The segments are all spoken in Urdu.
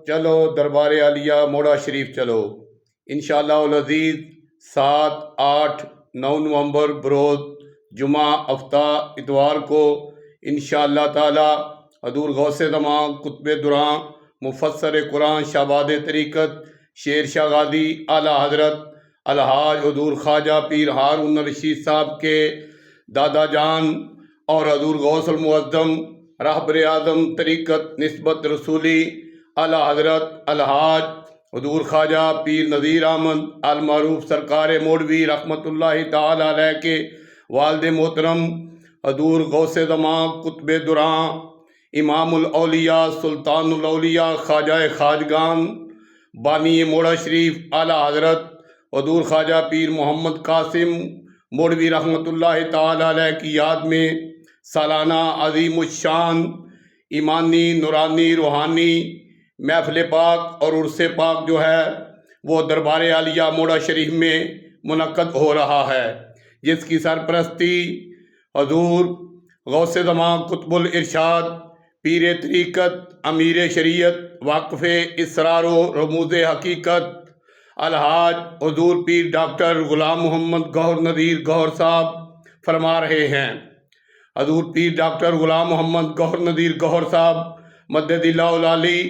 چلو دربار عالیہ موڑا شریف چلو انشاءاللہ العزیز 7، 8، 9 نومبر بروز جمعہ ہفتہ اتوار کو انشاءاللہ تعالی حضور غوث زمان قطب دراں مفسر قرآن شہباد طریقت شیر شاہ غازی اعلیٰ حضرت الحاج حضور خواجہ پیر ہارون رشید صاحب کے دادا جان اور حضور غوث المعظم رہبر اعظم طریقت نسبت رسولی اعلیٰ حضرت الحاج حضور خواجہ پیر نذیر احمد المعروف سرکار مولوی رحمۃ اللہ تعالی علیہ کے والد محترم حضور غوث زمان قطب دراں امام الاولیاء سلطان الاولیاء خواجہ خواجگان بانی موڑا شریف اعلیٰ حضرت حضور خواجہ پیر محمد قاسم مولوی رحمۃ اللہ تعالی علیہ کی یاد میں سالانہ عظیم الشان ایمانی نورانی روحانی محفل پاک اور عرس پاک جو ہے وہ دربار عالیہ موڑا شریف میں منعقد ہو رہا ہے، جس کی سرپرستی حضور غوث زمان قطب الارشاد پیر طریقت امیر شریعت واقف اسرار و رموز حقیقت الحاج حضور پیر ڈاکٹر غلام محمد گوہر نذیر گوہر صاحب فرما رہے ہیں۔ حضور پیر ڈاکٹر غلام محمد گوہر نذیر گوہر صاحب مدد اللہ العالی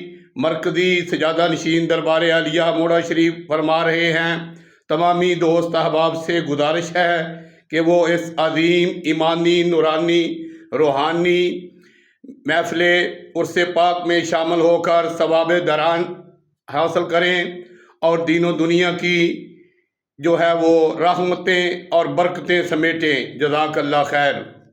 مرکزی سجادہ نشین دربار عالیہ موڑا شریف فرما رہے ہیں، تمامی دوست احباب سے گزارش ہے کہ وہ اس عظیم ایمانی نورانی روحانی محفل عرس پاک میں شامل ہو کر ثواب دران حاصل کریں اور دین و دنیا کی جو ہے وہ رحمتیں اور برکتیں سمیٹیں۔ جزاک اللہ خیر۔